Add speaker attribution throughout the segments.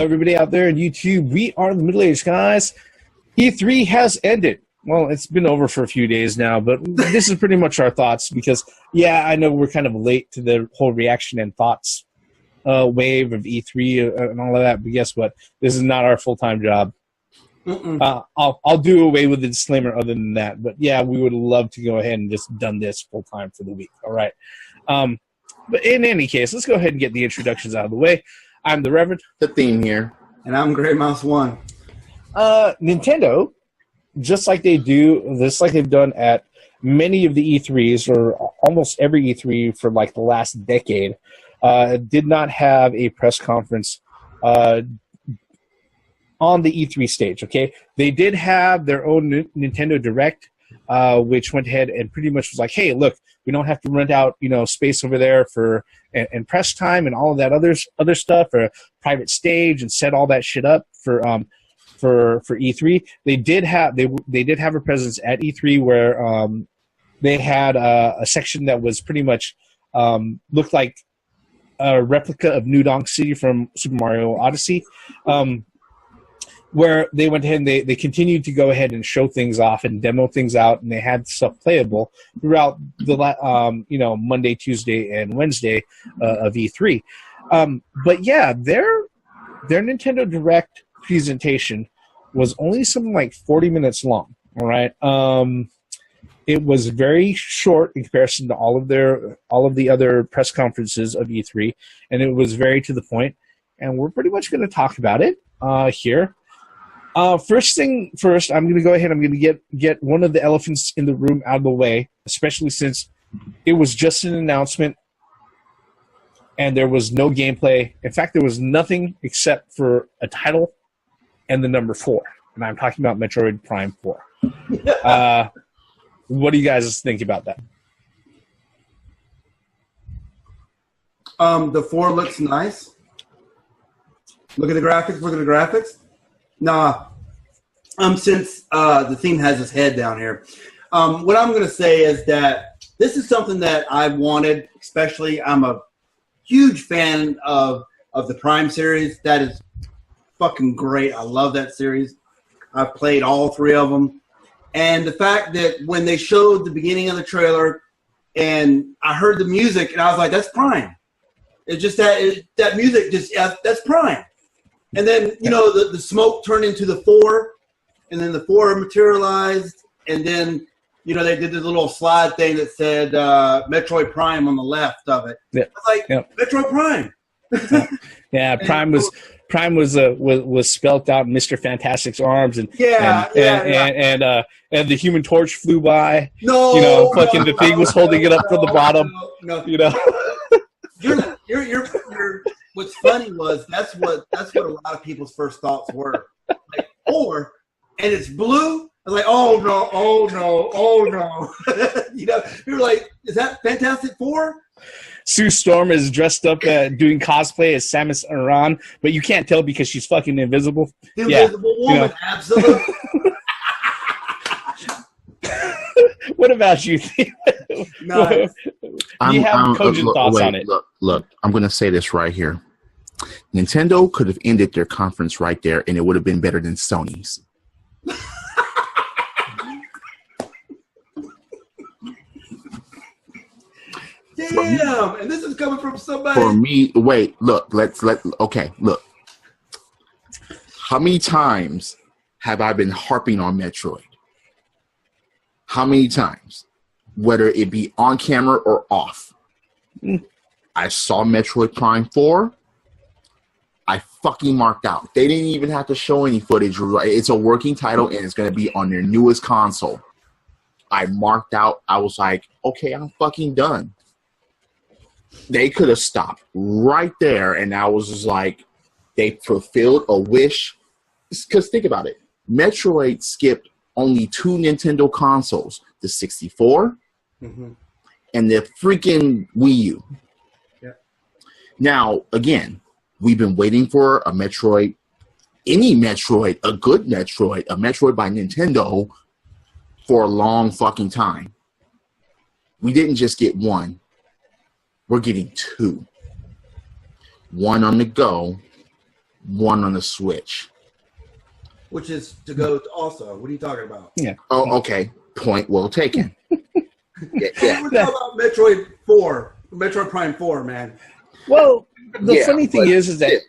Speaker 1: everybody out there on YouTube. We are the middle-aged guys. E3 has ended. Well, it's been over for a few days now, but this is pretty much our thoughts because, yeah, I know we're kind of late to the whole reaction and thoughts wave of E3 and all of that, but guess what? This is not our full-time job. I'll do away with the disclaimer other than that, but yeah, we would love to go ahead and just done this full-time for the week, all right? But in any case, let's go ahead and get the introductions out of the way. I'm the Reverend.
Speaker 2: The Theme here.
Speaker 3: And I'm Grey Mouse 1.
Speaker 1: Nintendo, just like they've done at many of the E3s, or almost every E3 for like the last decade, did not have a press conference on the E3 stage, okay? They did have their own Nintendo Direct, which went ahead and pretty much was like, hey, look, we don't have to rent out, space over there for and press time and all of that other stuff, or private stage, and set all that shit up for E3. They did have a presence at E3 where they had a section that was pretty much looked like a replica of New Donk City from Super Mario Odyssey. Where they went ahead and they continued to go ahead and show things off and demo things out, and they had stuff playable throughout the Monday, Tuesday, and Wednesday of E3. But yeah, their Nintendo Direct presentation was only something like 40 minutes long. All right, it was very short in comparison to all of the other press conferences of E3, and it was very to the point. And we're pretty much going to talk about it here. First thing first, I'm going to go ahead. I'm going to get one of the elephants in the room out of the way, especially since it was just an announcement and there was no gameplay. In fact, there was nothing except for a title and the number 4. And I'm talking about Metroid Prime 4. What do you guys think about that?
Speaker 3: The 4 looks nice. Look at the graphics. Nah, since the Theme has his head down here, what I'm going to say is that this is something that I wanted, especially I'm a huge fan of the Prime series. That is fucking great. I love that series. I've played all 3 of them. And the fact that when they showed the beginning of the trailer and I heard the music and I was like, that's Prime. It's just that music, that's Prime. And then, the smoke turned into the 4, and then the 4 materialized, and then, they did this little slide thing that said Metroid Prime on the left of it. Yeah. I was like, Metroid Prime.
Speaker 1: Yeah, Prime was spelt out in Mr. Fantastic's arms, and the Human Torch flew by. The Thing was holding it up from the bottom.
Speaker 3: You're what's funny was that's what a lot of people's first thoughts were. Like 4, and it's blue. I was like, oh no. We were like, is that Fantastic 4?
Speaker 1: Sue Storm is dressed up doing cosplay as Samus Aran, but you can't tell because she's fucking invisible.
Speaker 3: Invisible woman, absolutely.
Speaker 1: What about you?
Speaker 3: Nice.
Speaker 1: You have cogent thoughts on it.
Speaker 2: Look, I'm going to say this right here. Nintendo could have ended their conference right there, and it would have been better than Sony's.
Speaker 3: Damn, and this is coming from somebody.
Speaker 2: For me, wait, look, look. How many times have I been harping on Metroid? How many times? Whether it be on camera or off. I saw Metroid Prime 4. I fucking marked out. They didn't even have to show any footage. It's a working title, and it's going to be on their newest console. I marked out. I was like, okay, I'm fucking done. They could have stopped right there, and I was just like, they fulfilled a wish. Because think about it. Metroid skipped only 2 Nintendo consoles, the 64 and the freaking Wii U.
Speaker 3: Yeah.
Speaker 2: Now, again, we've been waiting for a Metroid, any Metroid, a good Metroid, a Metroid by Nintendo for a long fucking time. We didn't just get 1. We're getting 2. 1 on the go, one on the Switch.
Speaker 3: Which is to go to also. What are you talking about?
Speaker 1: Yeah.
Speaker 2: Oh, okay. Point well taken. Yeah.
Speaker 3: We're talking about Metroid Prime 4, man.
Speaker 1: Well, the funny thing is that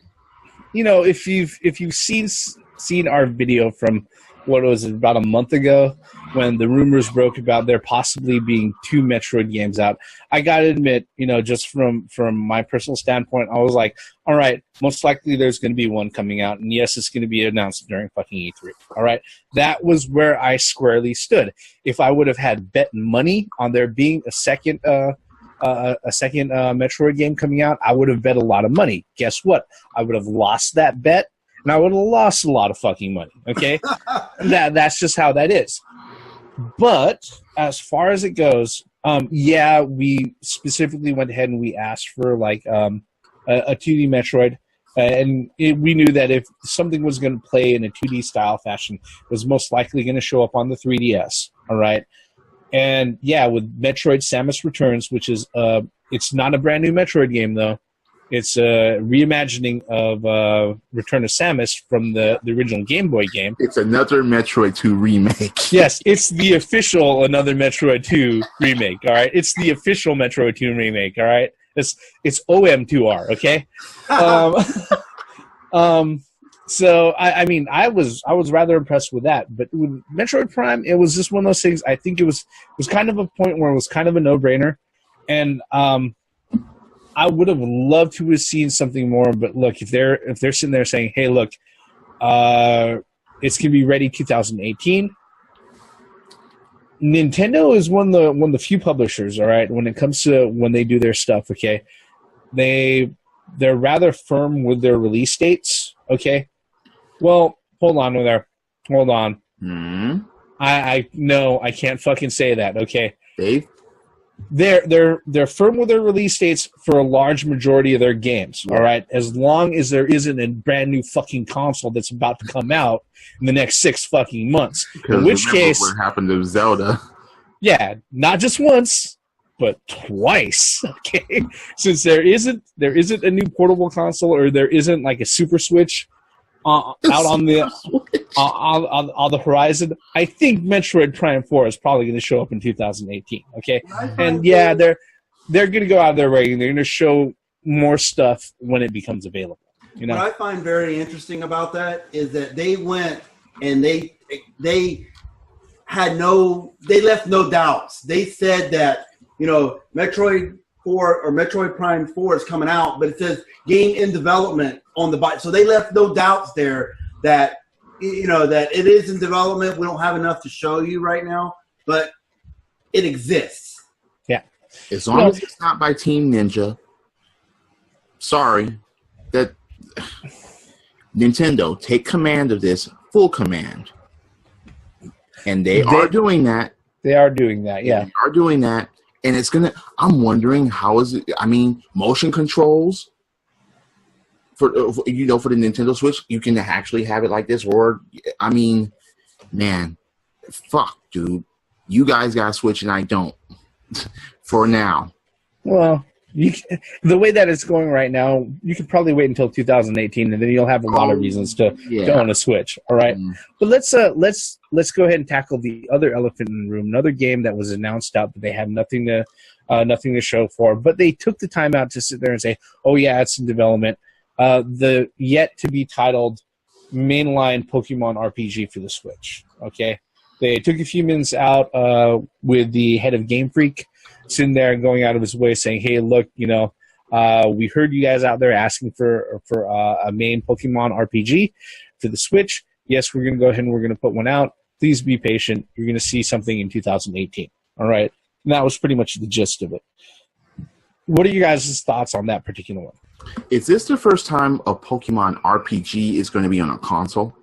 Speaker 1: if you've seen our video from what was it, about a month ago when the rumors broke about there possibly being 2 Metroid games out, I gotta admit, just from my personal standpoint, I was like, all right, most likely there's going to be one coming out, and yes, it's going to be announced during fucking E3. All right, that was where I squarely stood. If I would have had bet money on there being a second Metroid game coming out, I would have bet a lot of money. Guess what? I would have lost that bet, and I would have lost a lot of fucking money. Okay, that's just how that is. But as far as it goes, we specifically went ahead and we asked for like a 2D Metroid, and we knew that if something was going to play in a 2D style fashion, it was most likely going to show up on the 3DS. All right. And yeah, with Metroid Samus Returns, which is it's not a brand new Metroid game though. It's a reimagining of Return of Samus from the original Game Boy game.
Speaker 2: It's another Metroid 2 remake.
Speaker 1: Yes, it's the official another Metroid 2 remake. All right, it's the official Metroid 2 remake. All right, it's OM2R. Okay. So I mean, I was rather impressed with that. But with Metroid Prime, it was just one of those things. I think it was kind of a point where it was kind of a no-brainer, and I would have loved to have seen something more. But look, if they're sitting there saying, "Hey, look, it's gonna be ready 2018," Nintendo is one of the few publishers. All right, when it comes to when they do their stuff, okay, they're rather firm with their release dates. Okay. Well, hold on there. Hold on.
Speaker 2: Mm-hmm.
Speaker 1: I no, I can't fucking say that. Okay.
Speaker 2: Dave?
Speaker 1: They're firm with their release dates for a large majority of their games. All right, as long as there isn't a brand new fucking console that's about to come out in the next 6 fucking months. In which case,
Speaker 2: what happened to Zelda?
Speaker 1: Yeah, not just once, but twice. Okay, since there isn't a new portable console, or there isn't like a Super Switch out on the on the horizon, I think Metroid Prime 4 is probably going to show up in 2018. Okay, and yeah, they're going to go out of their way and they're going to show more stuff when it becomes available. You know,
Speaker 3: what I find very interesting about that is that they went and they left no doubts. They said that Metroid 4 or Metroid Prime 4 is coming out, but it says game in development on the bike. So they left no doubts there that that it is in development. We don't have enough to show you right now, but it exists.
Speaker 1: Yeah.
Speaker 2: As long as it's not by Team Ninja. Sorry. That Nintendo, take command of this, full command. And they are doing that.
Speaker 1: They are doing that, yeah.
Speaker 2: They are doing that. And it's gonna. I'm wondering how is it? I mean, motion controls for the Nintendo Switch, you can actually have it like this. Or, I mean, man, fuck, dude, you guys got a Switch and I don't. For now.
Speaker 1: Well, the way that it's going right now, you could probably wait until 2018, and then you'll have a lot of reasons to go on a Switch. All right, but let's go ahead and tackle the other elephant in the room. Another game that was announced out, but they had nothing to show for. But they took the time out to sit there and say, "Oh yeah, it's in development." The yet to be titled mainline Pokemon RPG for the Switch. Okay, they took a few minutes out with the head of Game Freak sitting there and going out of his way saying, "Hey, look, we heard you guys out there asking for a main Pokemon RPG for the Switch. Yes, we're going to go ahead and we're going to put one out. Please be patient. You're going to see something in 2018." All right, and that was pretty much the gist of it. What are you guys' thoughts on that particular one?
Speaker 2: Is this the first time a Pokemon RPG is going to be on a console?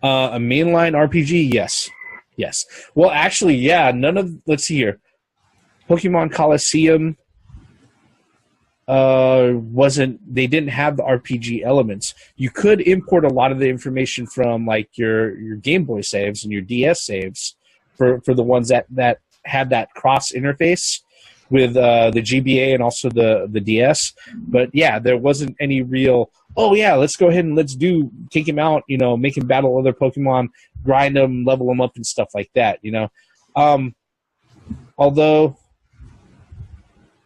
Speaker 1: A mainline RPG, yes. Well, actually, yeah. Let's see here. Pokemon Coliseum they didn't have the RPG elements. You could import a lot of the information from like your Game Boy saves and your DS saves for the ones that had that cross interface. with the GBA and also the DS. But yeah, there wasn't any real, oh yeah, let's go ahead and take him out, make him battle other Pokemon, grind them, level them up and stuff like that, although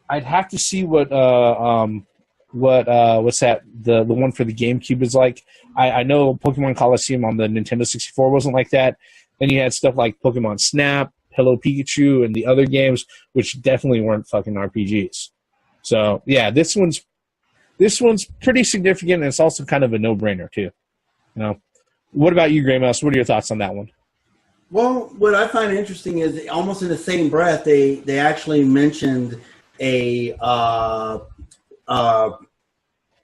Speaker 1: I'd have to see what's that, the one for the GameCube is like. I know Pokemon Coliseum on the Nintendo 64 wasn't like that. Then you had stuff like Pokemon Snap, Hello Pikachu, and the other games, which definitely weren't fucking RPGs. So yeah, this one's pretty significant, and it's also kind of a no-brainer too. What about you, Grey Mouse? What are your thoughts on that one?
Speaker 3: Well, what I find interesting is almost in the same breath, they actually mentioned a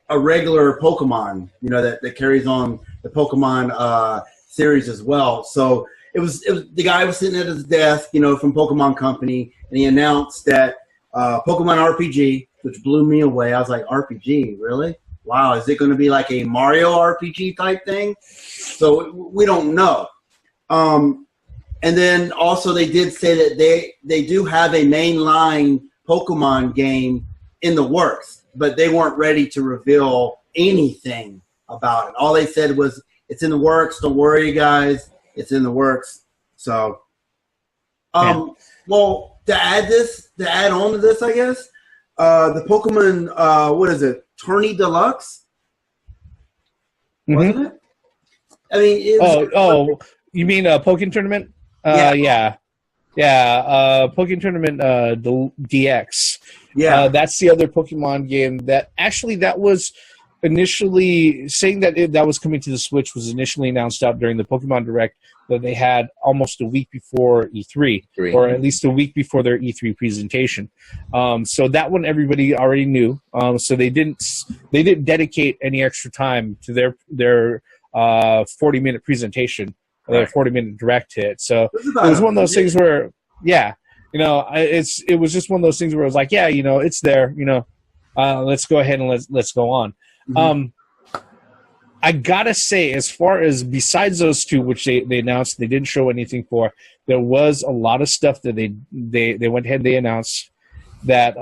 Speaker 3: regular Pokemon, that carries on the Pokemon series as well. So it was the guy was sitting at his desk, from Pokemon Company, and he announced that Pokemon RPG, which blew me away. I was like, RPG, really? Wow, is it going to be like a Mario RPG type thing? So we don't know. And then also they did say that they do have a mainline Pokemon game in the works, but they weren't ready to reveal anything about it. All they said was, it's in the works. Don't worry, guys. It's in the works. So, well, to add on to this, I guess, the Pokemon, what is it? Tourney Deluxe? Wasn't it? I mean, it was,
Speaker 1: you mean a Pokken Tournament? Yeah. Pokken Tournament DX.
Speaker 3: Yeah.
Speaker 1: That's the other Pokemon game that was initially saying that that was coming to the Switch was initially announced out during the Pokemon Direct that they had almost a week before E3, or at least a week before their E3 presentation. So that one everybody already knew. So they didn't dedicate any extra time to their 40-minute presentation, their 40-minute Direct hit. So it was one of those things where, it was just one of those things where it was like, it's there, let's go ahead and let's go on. Mm-hmm. I gotta say, as far as besides those two, which they announced, they didn't show anything for, there was a lot of stuff that they went ahead and they announced that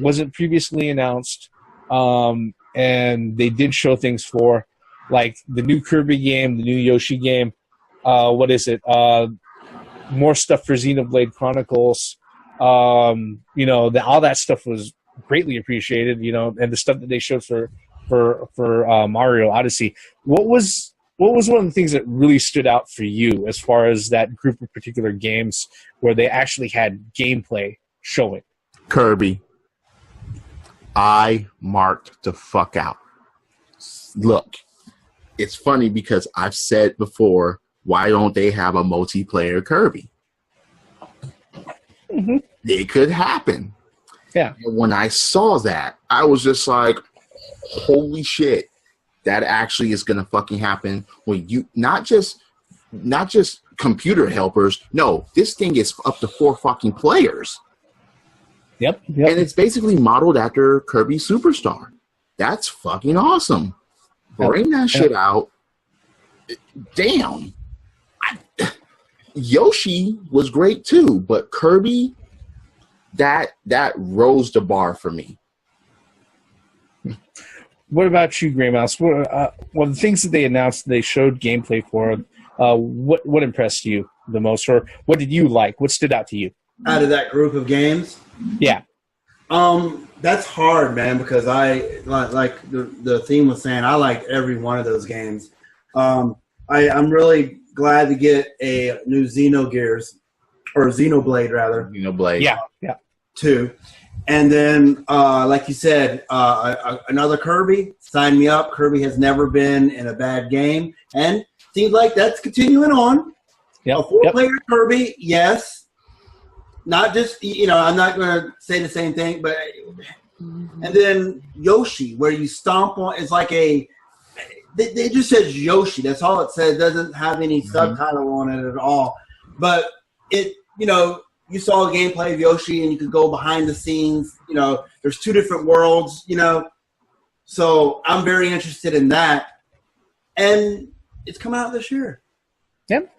Speaker 1: wasn't previously announced, and they did show things for, like the new Kirby game, the new Yoshi game. What is it? More stuff for Xenoblade Chronicles. All that stuff was greatly appreciated. And the stuff that they showed for Mario Odyssey. What was one of the things that really stood out for you as far as that group of particular games where they actually had gameplay showing?
Speaker 2: Kirby. I marked the fuck out. Look, it's funny because I've said before, why don't they have a multiplayer Kirby? Mm-hmm. It could happen.
Speaker 1: Yeah.
Speaker 2: And when I saw that, I was just like, holy shit, that actually is gonna fucking happen when you not just computer helpers. No, this thing is up to 4 fucking players.
Speaker 1: Yep.
Speaker 2: And it's basically modeled after Kirby Superstar. That's fucking awesome. Bring that shit out. Damn. Yoshi was great too, but Kirby, that rose the bar for me.
Speaker 1: What about you, Grey Mouse? The things that they announced, they showed gameplay for. What impressed you the most, or what did you like? What stood out to you
Speaker 3: out of that group of games?
Speaker 1: Yeah,
Speaker 3: that's hard, man. Because I like the theme was saying, I liked every one of those games. I'm really glad to get a new Xenogears, or Xenoblade rather.
Speaker 2: Xenoblade.
Speaker 1: Yeah.
Speaker 3: 2. And then, like you said, another Kirby. Sign me up. Kirby has never been in a bad game, and seems like that's continuing on.
Speaker 1: Yep.
Speaker 3: A 4-player Kirby, yes. Not just, I'm not going to say the same thing, but and then Yoshi, where you stomp on. It's like they just says Yoshi. That's all it says. It doesn't have any subtitle on it at all. But it, you saw a gameplay of Yoshi, and you could go behind the scenes. There's 2 different worlds. So I'm very interested in that, and it's coming out this year.
Speaker 1: Yep.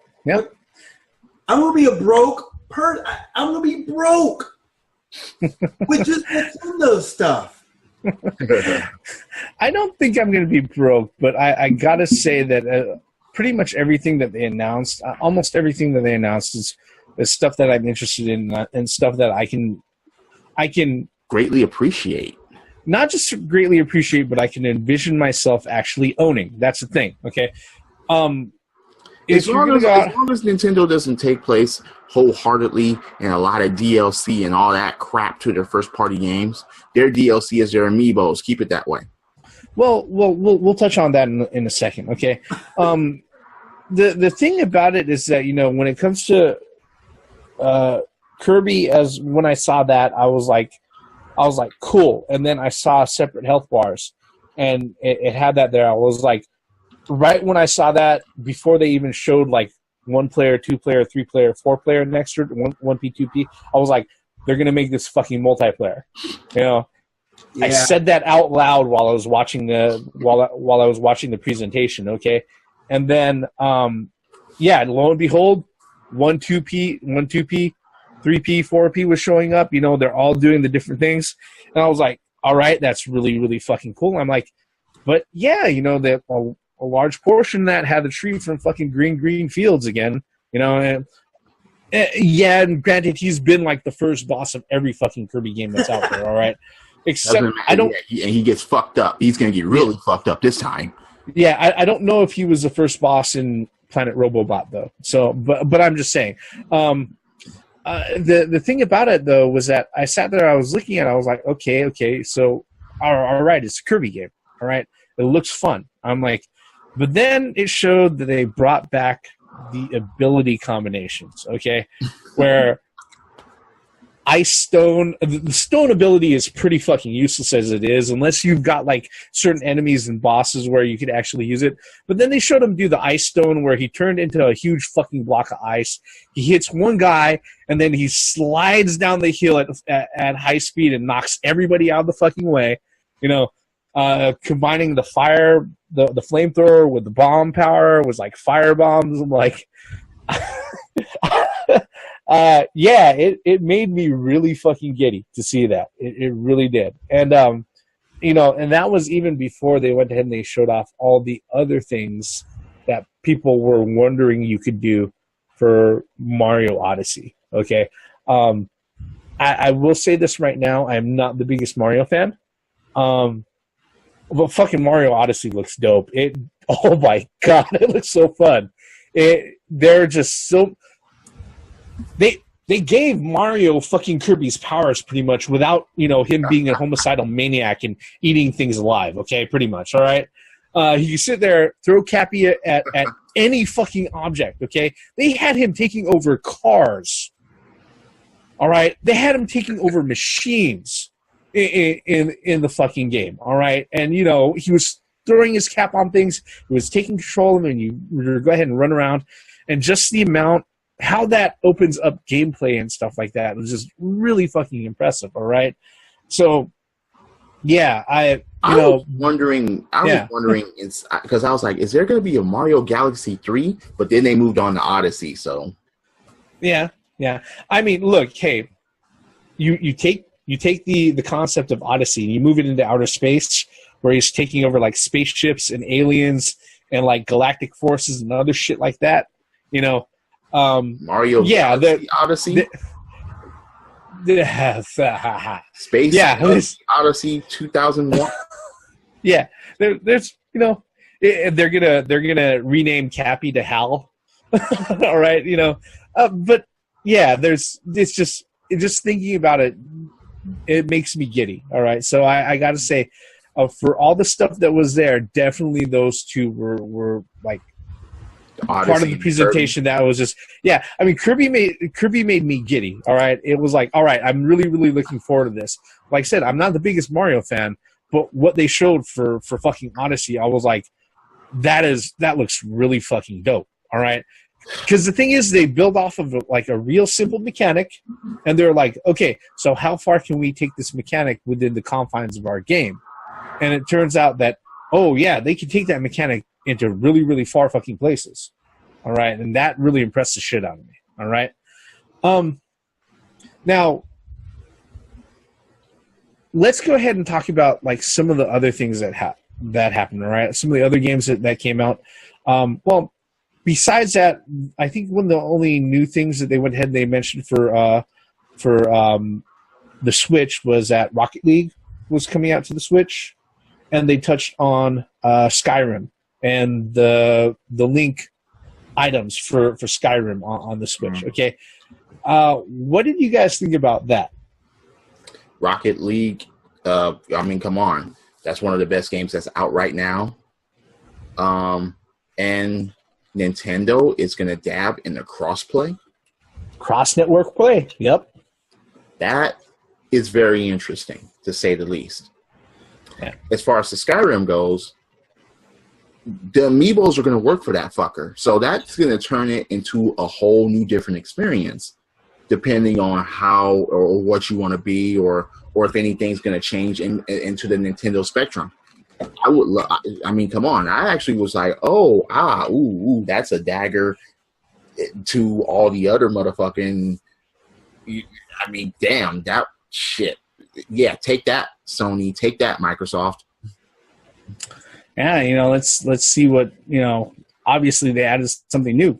Speaker 3: I'm gonna be a broke person. I'm gonna be broke with just Nintendo stuff.
Speaker 1: I don't think I'm going to be broke, but I got to say that pretty much everything that they announced, almost everything that they announced is stuff that I'm interested in and stuff that I can
Speaker 2: greatly appreciate.
Speaker 1: Not just greatly appreciate, but I can envision myself actually owning. That's the thing, okay?
Speaker 2: As long as Nintendo doesn't take place wholeheartedly and a lot of DLC and all that crap to their first-party games, their DLC is their amiibos. Keep it that way.
Speaker 1: Well, we'll touch on that in a second, okay? The thing about it is that, you know, when it comes to Kirby, as when I saw that, I was like, cool. And then I saw separate health bars, and it had that there. I was like, right when I saw that, before they even showed like 1-player, 2-player, 3-player, 4-player next to it, 1P, 2P, I was like, they're gonna make this fucking multiplayer. You know, yeah. I said that out loud while I was watching the presentation. Okay, and then yeah, lo and behold, 1-2P, 3P, 4P was showing up. You know, they're all doing the different things, and I was like, all right, that's really, really fucking cool. I'm like, but yeah, you know, that a large portion of that had the tree from fucking green fields again, you know. And yeah, and granted, he's been like the first boss of every fucking Kirby game that's out there. All right, except I don't.
Speaker 2: Yeah, and he gets fucked up. He's gonna get really fucked up this time.
Speaker 1: Yeah, I don't know if he was the first boss in Planet Robobot though. So, but I'm just saying. The thing about it though was that I sat there, I was looking at it, I was like, okay, so all right, it's a Kirby game. All right, it looks fun. I'm like. But then it showed that they brought back the ability combinations, okay? Where the stone ability is pretty fucking useless as it is, unless you've got like certain enemies and bosses where you could actually use it. But then they showed him do the ice stone where he turned into a huge fucking block of ice. He hits one guy, and then he slides down the hill at high speed and knocks everybody out of the fucking way, you know. Combining the fire, the flamethrower with the bomb power was like fire bombs. I'm like, yeah, it made me really fucking giddy to see that. It really did. And, you know, and that was even before they went ahead and they showed off all the other things that people were wondering you could do for Mario Odyssey. Okay. I will say this right now. I'm not the biggest Mario fan. But fucking Mario Odyssey looks dope. Oh my god, it looks so fun. They're just so they gave Mario fucking Kirby's powers pretty much without, you know, him being a homicidal maniac and eating things alive. Okay, pretty much. All right. He can sit there, throw Cappy at any fucking object. Okay, they had him taking over cars. All right, they had him taking over machines. In the fucking game, all right? And, you know, he was throwing his cap on things. He was taking control of them, and you go ahead and run around. And just the amount, how that opens up gameplay and stuff like that was just really fucking impressive, all right? So, yeah, I was
Speaker 2: wondering, because I was like, is there going to be a Mario Galaxy 3? But then they moved on to Odyssey, so.
Speaker 1: Yeah. I mean, look, hey, you take the concept of Odyssey and you move it into outer space where he's taking over like spaceships and aliens and like galactic forces and other shit like that, you know.
Speaker 2: Mario Odyssey? Space Odyssey 2001.
Speaker 1: Yeah. There's, you know, they're gonna rename Cappy to Hal. All right, you know. But yeah, it's just thinking about it, it makes me giddy. All right, so I got to say, for all the stuff that was there, definitely those two were like part of the presentation. That was just, yeah. I mean, Kirby made me giddy. All right, it was like, all right, I'm really, really looking forward to this. Like I said, I'm not the biggest Mario fan, but what they showed for fucking Odyssey, I was like, that looks really fucking dope. All right. Because the thing is, they build off of like a real simple mechanic, and they're like, okay, so how far can we take this mechanic within the confines of our game? And it turns out that, oh yeah, they can take that mechanic into really, really far fucking places. All right, and that really impressed the shit out of me. All right. Now, let's go ahead and talk about like some of the other things that happened. All right, some of the other games that came out. Well, besides that, I think one of the only new things that they went ahead and they mentioned for the Switch was that Rocket League was coming out to the Switch, and they touched on Skyrim and the Link items for Skyrim on the Switch. Okay, what did you guys think about that?
Speaker 2: Rocket League, I mean, come on. That's one of the best games that's out right now. And Nintendo is going to dab in the crossplay.
Speaker 1: Cross-network play, yep.
Speaker 2: That is very interesting, to say the least.
Speaker 1: Yeah.
Speaker 2: As far as the Skyrim goes, the amiibos are going to work for that fucker. So that's going to turn it into a whole new different experience, depending on how or what you want to be, or if anything's going to change into the Nintendo Spectrum. I mean, come on. I actually was like, ooh, that's a dagger to all the other motherfucking. I mean, damn, that shit. Yeah, take that, Sony. Take that, Microsoft.
Speaker 1: Yeah, let's see what obviously they added something new.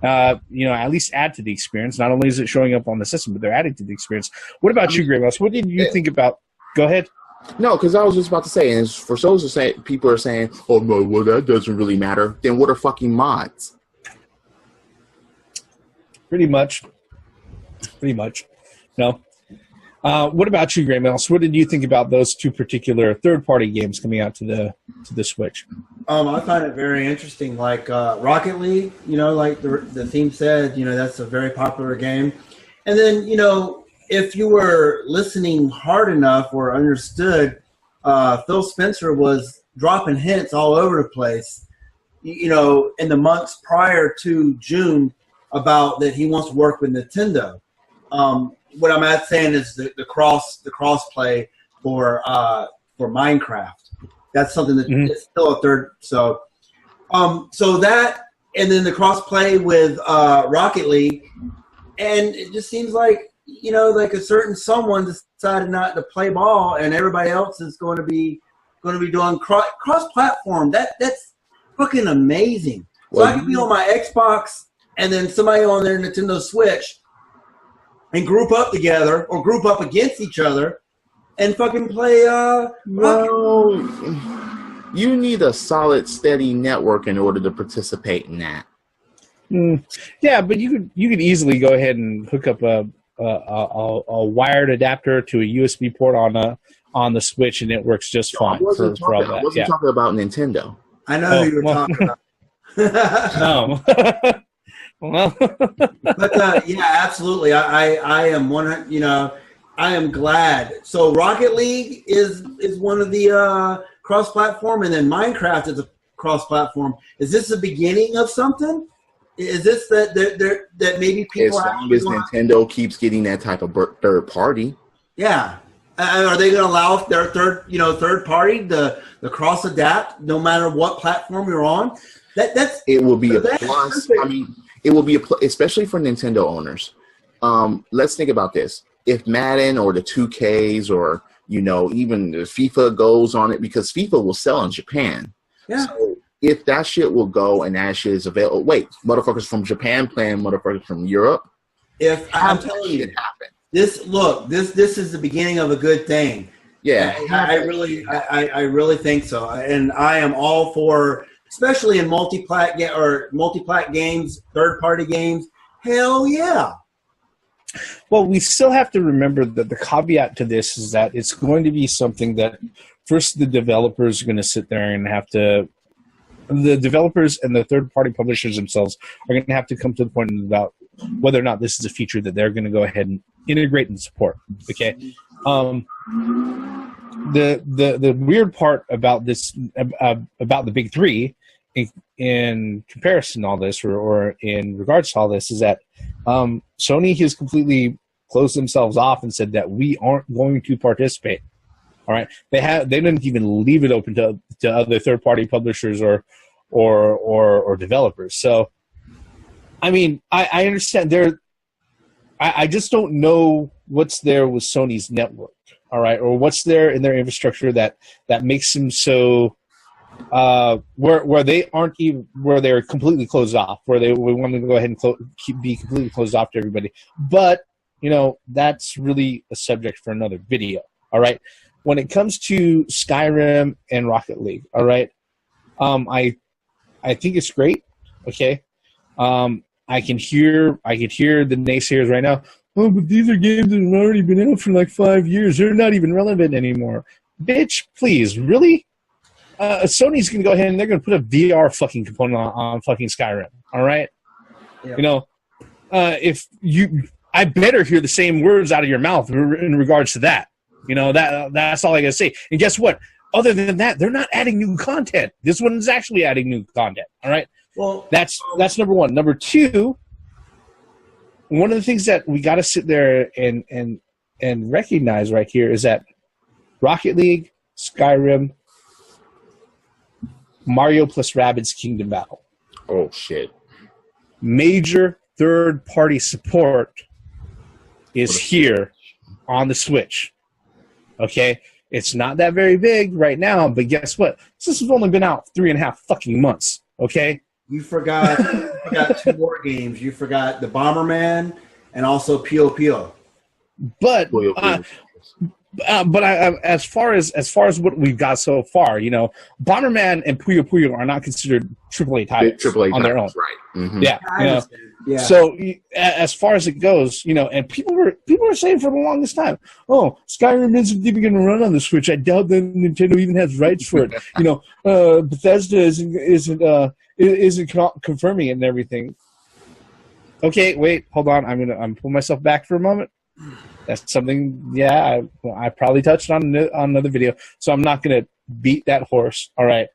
Speaker 1: At least add to the experience. Not only is it showing up on the system, but they're adding to the experience. What about you, Grey Mouse? What did you think about? Go ahead.
Speaker 2: No, because I was just about to say, and for those who say people are saying, "Oh no, well that doesn't really matter." Then what are fucking mods?
Speaker 1: Pretty much. No. What about you, Grey Mouse? What did you think about those two particular third-party games coming out to the Switch?
Speaker 3: I find it very interesting. Like Rocket League, like the theme said, that's a very popular game. And then, if you were listening hard enough or understood, Phil Spencer was dropping hints all over the place, in the months prior to June about that he wants to work with Nintendo. What I'm saying is the cross play for Minecraft. That's something that is still a third. So that, and then the cross play with Rocket League, and it just seems like like a certain someone decided not to play ball, and everybody else is going to be doing cross platform. That's fucking amazing. So I can be on my Xbox and then somebody on their Nintendo Switch and group up together or group up against each other and fucking play
Speaker 2: no, you need a solid, steady network in order to participate in that.
Speaker 1: Yeah, but you could easily go ahead and hook up a wired adapter to a USB port on the Switch, and it works just fine for all that.
Speaker 2: I wasn't talking about Nintendo.
Speaker 3: I know who you were talking about.
Speaker 1: No. Well,
Speaker 3: but yeah, absolutely. I am 100. I am glad. So Rocket League is one of the cross-platform, and then Minecraft is a cross-platform. Is this the beginning of something? Is this that maybe people?
Speaker 2: As long as Nintendo keeps getting that type of third party.
Speaker 3: Yeah. Are they going to allow their third party the cross adapt no matter what platform you're on?
Speaker 2: It will be a plus. Perfect. I mean, it will be especially for Nintendo owners. Let's think about this. If Madden or the 2Ks or even the FIFA goes on it, because FIFA will sell in Japan.
Speaker 3: Yeah.
Speaker 2: So if that shit will go and that shit is available, wait, motherfuckers from Japan playing motherfuckers from Europe.
Speaker 3: If I'm telling you, this is the beginning of a good thing.
Speaker 2: Yeah,
Speaker 3: I really think so, and I am all for, especially in multi-plat games, third-party games. Hell yeah.
Speaker 1: Well, we still have to remember that the caveat to this is that it's going to be something that first the developers are going to sit there and have to. The developers and the third-party publishers themselves are going to have to come to the point about whether or not this is a feature that they're going to go ahead and integrate and support. Okay, the weird part about this about the big three in comparison to all this or in regards to all this is that Sony has completely closed themselves off and said that we aren't going to participate. All right, they didn't even leave it open to other third-party publishers or developers. So, I mean, I understand I just don't know what's there with Sony's network. all right, or what's there in their infrastructure that makes them so where they aren't even where they're completely closed off, where we want to go ahead and be completely closed off to everybody. But that's really a subject for another video. All right, when it comes to Skyrim and Rocket League, all right, I think it's great. Okay, I can hear the naysayers right now. Oh, but these are games that have already been out for like 5 years. They're not even relevant anymore. Bitch, please, really? Sony's going to go ahead and they're going to put a VR fucking component on fucking Skyrim. All right? Yep. I better hear the same words out of your mouth in regards to that. That's all I got to say. And guess what? Other than that, they're not adding new content. This one is actually adding new content. All right? Well, that's number one. Number two, one of the things that we got to sit there and recognize right here is that Rocket League, Skyrim, Mario plus Rabbids Kingdom Battle.
Speaker 2: Oh, shit.
Speaker 1: Major third-party support is here on the Switch. Okay? It's not that very big right now, but guess what? This has only been out 3.5 fucking months. Okay?
Speaker 3: You forgot 2 more games. You forgot the Bomberman and also Pio Pio.
Speaker 1: But as far as what we've got so far, Bomberman and Puyo Puyo are not considered AAA titles on their own.
Speaker 2: Right? Mm-hmm.
Speaker 1: Yeah, yeah. So as far as it goes, and people were saying for the longest time, oh, Skyrim isn't even going to run on the Switch. I doubt that Nintendo even has rights for it. Bethesda isn't confirming it and everything. Okay, wait, hold on. I'm pulling myself back for a moment. That's something, I probably touched on another video, so I'm not going to beat that horse. All right,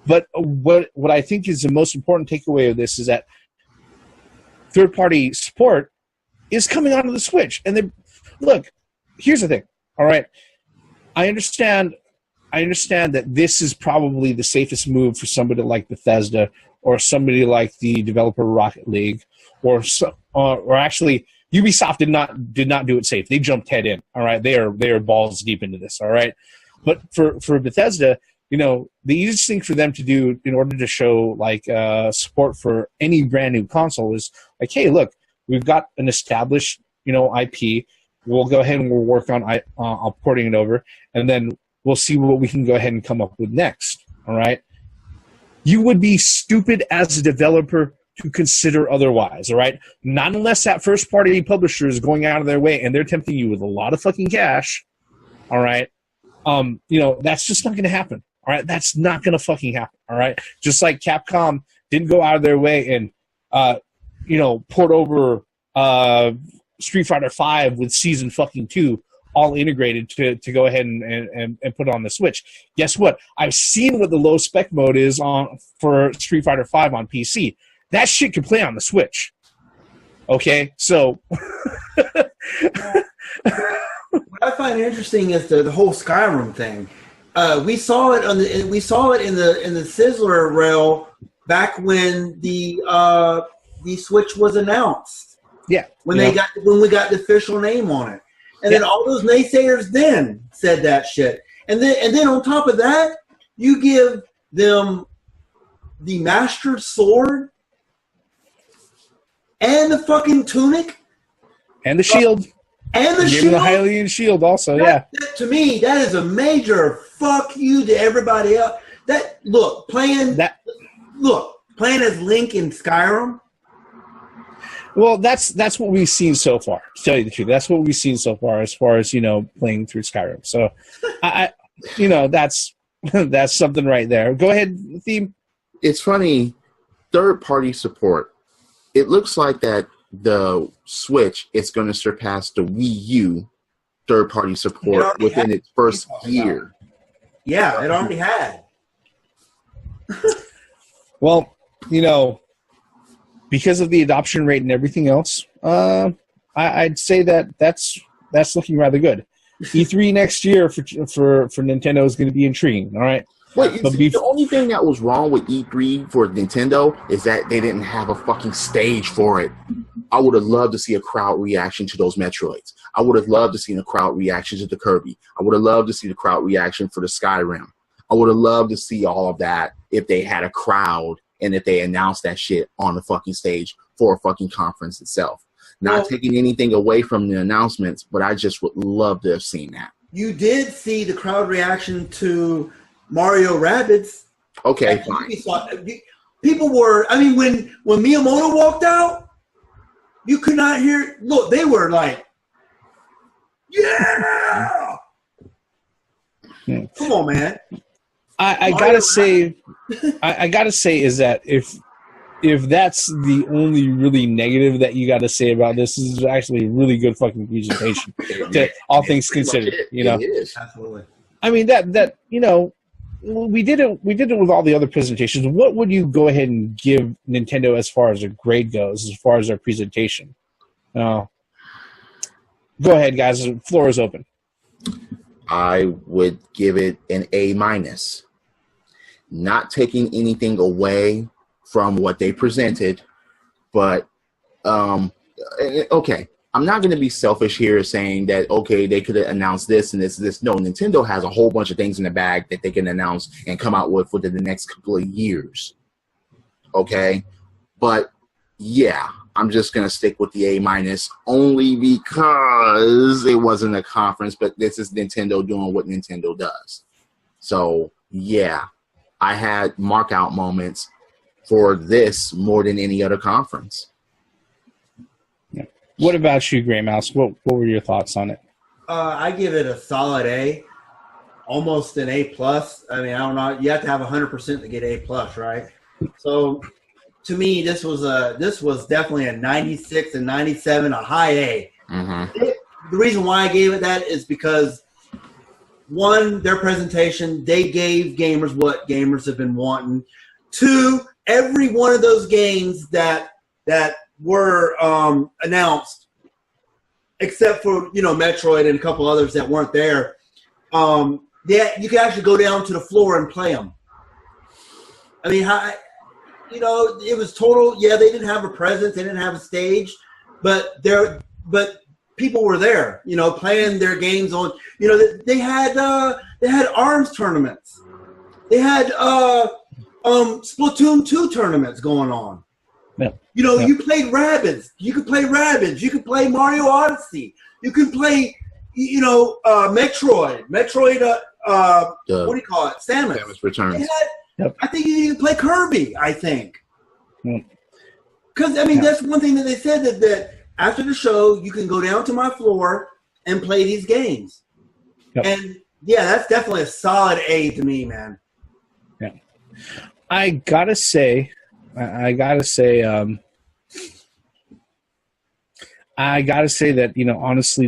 Speaker 1: but what I think is the most important takeaway of this is that third-party support is coming onto the Switch. And look, here's the thing. All right, I understand that this is probably the safest move for somebody like Bethesda or somebody like the developer Rocket League, or actually Ubisoft did not do it safe. They jumped head in. All right, they are balls deep into this. All right, but for Bethesda, the easiest thing for them to do in order to show support for any brand new console is like, hey, look, we've got an established IP. We'll go ahead and we'll work on porting it over, and then we'll see what we can go ahead and come up with next. All right, you would be stupid as a developer to consider otherwise. All right, not unless that first party publisher is going out of their way and they're tempting you with a lot of fucking cash. All right, that's just not going to happen. All right, that's not going to fucking happen. All right, just like Capcom didn't go out of their way and port over Street Fighter V with Season fucking 2 all integrated to go ahead and put it on the Switch. Guess what? I've seen what the low spec mode is for Street Fighter V on PC. That shit can play on the Switch. Okay, so
Speaker 3: what I find interesting is the whole Skyrim thing. We saw it in the Sizzler rail back when the Switch was announced.
Speaker 1: Yeah,
Speaker 3: when we got the official name on it, and then all those naysayers then said that shit, and then on top of that, you give them the Master Sword and the fucking tunic
Speaker 1: and the shield.
Speaker 3: And the shield.
Speaker 1: The Hylian shield also,
Speaker 3: that, to me, that is a major fuck you to everybody else. Playing as Link in Skyrim.
Speaker 1: Well, that's what we've seen so far. To tell you the truth, that's what we've seen so far as playing through Skyrim. So, that's something right there. Go ahead, Theme.
Speaker 2: It's funny, third-party support. It looks like that the Switch is going to surpass the Wii U third-party support within its first year.
Speaker 3: Yeah, it already had.
Speaker 1: Well, because of the adoption rate and everything else, I'd say that's looking rather good. E3 next year for Nintendo is going to be intriguing. All right,
Speaker 2: Wait,
Speaker 1: But
Speaker 2: the only thing that was wrong with E3 for Nintendo is that they didn't have a fucking stage for it. I would have loved to see a crowd reaction to those Metroids. I would have loved to see a crowd reaction to the Kirby. I would have loved to see the crowd reaction for the Skyrim. I would have loved to see all of that if they had a crowd and if they announced that shit on the fucking stage for a fucking conference itself. Not taking anything away from the announcements, but I just would love to have seen that.
Speaker 3: You did see the crowd reaction to Mario Rabbids.
Speaker 2: Okay, fine.
Speaker 3: People were, I mean, when Miyamoto walked out, you could not hear, look, they were like, yeah! Come on, man.
Speaker 1: I gotta say, I gotta say is that if that's the only really negative that you got to say about this is actually a really good fucking presentation, all things considered. You know,
Speaker 3: Absolutely.
Speaker 1: I mean that you know, we did it with all the other presentations. What would you go ahead and give Nintendo as far as a grade goes, as far as their presentation? Go ahead, guys. The floor is open.
Speaker 2: I would give it an A-. Not taking anything away from what they presented, but okay, I'm not going to be selfish here saying that, okay, they could have announced this and this. No, Nintendo has a whole bunch of things in the bag that they can announce and come out with within the next couple of years. Okay, but yeah, I'm just going to stick with the A- only because it wasn't a conference, but this is Nintendo doing what Nintendo does. So yeah, I had mark out moments for this more than any other conference.
Speaker 1: Yeah. What about you, Gray Mouse? What were your thoughts on it?
Speaker 3: I give it a solid A, almost an A+. I mean, I don't know. You have to have 100% to get A+, right? So to me, this was definitely a 96 and 97, a high A.
Speaker 2: Mm-hmm.
Speaker 3: The reason why I gave it that is because, one, their presentation, they gave gamers what gamers have been wanting. Two, every one of those games that were announced, except for Metroid and a couple others that weren't there, you could actually go down to the floor and play them. I mean, it was total. Yeah, they didn't have a presence, they didn't have a stage, but people were there, playing their games on. They had ARMS tournaments. They had Splatoon 2 tournaments going on.
Speaker 1: Yeah.
Speaker 3: You played Rabbids. You could play Rabbids. You could play Mario Odyssey. You could play, Metroid. What do you call it? Samus.
Speaker 2: Samus Returns.
Speaker 3: I think you can play Kirby, I think.
Speaker 1: Mm.
Speaker 3: Because, that's one thing that they said, that after the show, you can go down to my floor and play these games.
Speaker 1: Yep.
Speaker 3: And, yeah, that's definitely a solid A to me, man.
Speaker 1: Yeah. I gotta say that, honestly,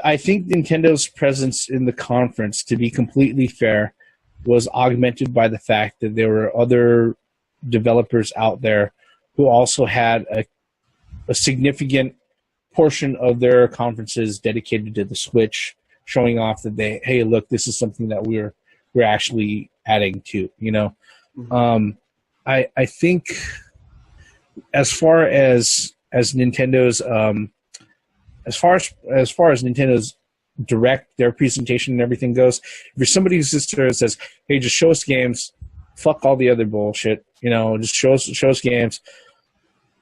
Speaker 1: I think Nintendo's presence in the conference, to be completely fair, was augmented by the fact that there were other developers out there who also had a significant portion of their conferences dedicated to the Switch, showing off that hey, look, this is something that we're actually adding to.
Speaker 3: Mm-hmm.
Speaker 1: I think as far as Nintendo's as far as Nintendo's Direct, their presentation and everything goes, if you're somebody who sits there and says, hey, just show us games, fuck all the other bullshit, just show us games.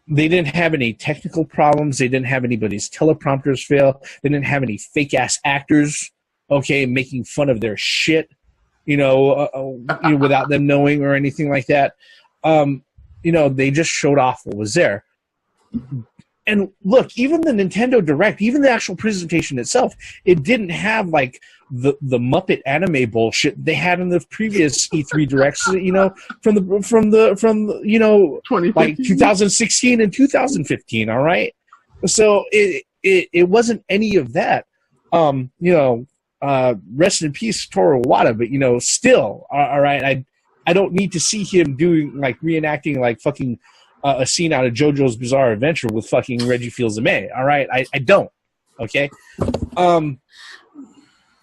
Speaker 1: They didn't have any technical problems. They didn't have anybody's teleprompters fail. They didn't have any fake ass actors, making fun of their shit, without them knowing or anything like that. They just showed off what was there. And look, even the Nintendo Direct, even the actual presentation itself, it didn't have like the Muppet anime bullshit they had in the previous E3 Directs, from like 2016 and 2015. All right, so it wasn't any of that. Rest in peace, Toru Iwata, but still, all right. I don't need to see him doing like reenacting like fucking. A scene out of JoJo's Bizarre Adventure with fucking Reggie Fils-Aimé. All right, I don't. Okay,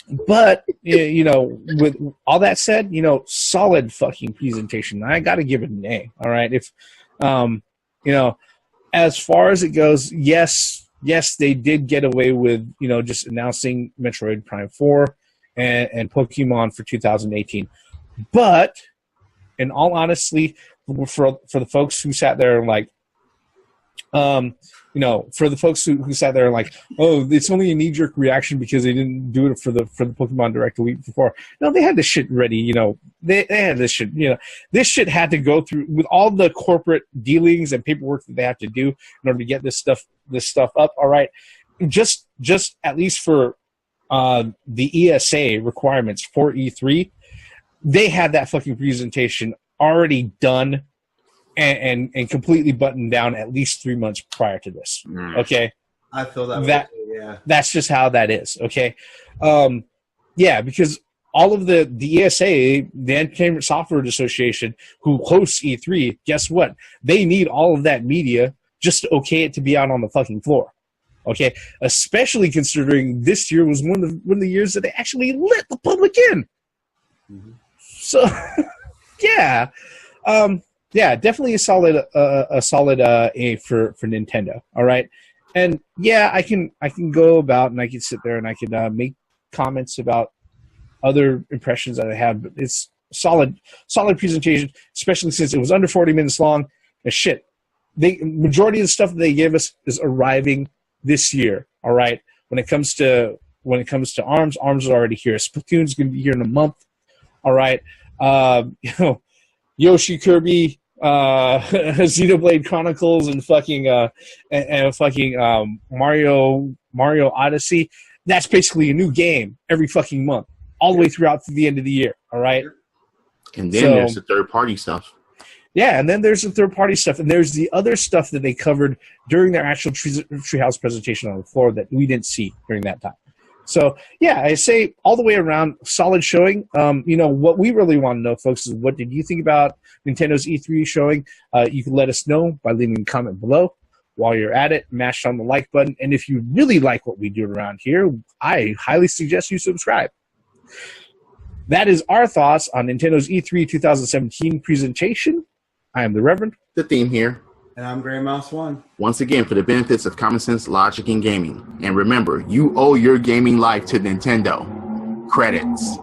Speaker 1: But you know, with all that said, you know, solid fucking presentation. I got to give it an A. All right, if you know, as far as it goes, yes, they did get away with, you know, just announcing Metroid Prime 4 and Pokemon for 2018. But in all honesty, for the folks who sat there and like, you know, for the folks who sat there and like, oh, it's only a knee-jerk reaction because they didn't do it for the Pokemon Direct a week before. No, they had this shit ready. You know, they had this shit. You know, this shit had to go through with all the corporate dealings and paperwork that they have to do in order to get this stuff up. All right, just at least for the ESA requirements for E3, they had that fucking presentation already done and completely buttoned down at least 3 months prior to this. Okay,
Speaker 3: I feel that way, yeah.
Speaker 1: That's just how that is. Okay, yeah, because all of the ESA, the Entertainment Software Association, who hosts E3, guess what? They need all of that media just to okay it to be out on the fucking floor. Okay, especially considering this year was one of the years that they actually let the public in. Mm-hmm. So, yeah. Yeah, definitely a solid A for Nintendo. All right, and yeah, I can go about and I can sit there and I can make comments about other impressions that I have, but it's solid presentation, especially since it was under 40 minutes long. And shit, majority of the stuff that they gave us is arriving this year. All right, when it comes to ARMS is already here. Splatoon's going to be here in a month. All right, you know. Yoshi, Kirby, Xenoblade Chronicles, and fucking Mario Odyssey. That's basically a new game every fucking month, all the way throughout to the end of the year. All right.
Speaker 2: And then there's the third-party stuff.
Speaker 1: Yeah, and then there's the third-party stuff, and there's the other stuff that they covered during their actual Treehouse presentation on the floor that we didn't see during that time. So, yeah, I say all the way around, solid showing. You know, what we really want to know, folks, is what did you think about Nintendo's E3 showing? You can let us know by leaving a comment below. While you're at it, mash on the like button. And if you really like what we do around here, I highly suggest you subscribe. That is our thoughts on Nintendo's E3 2017 presentation. I am the Reverend.
Speaker 2: The Theme here.
Speaker 3: And I'm Gray Mouse One.
Speaker 2: Once again, for the benefits of common sense, logic, and gaming. And remember, you owe your gaming life to Nintendo. Credits.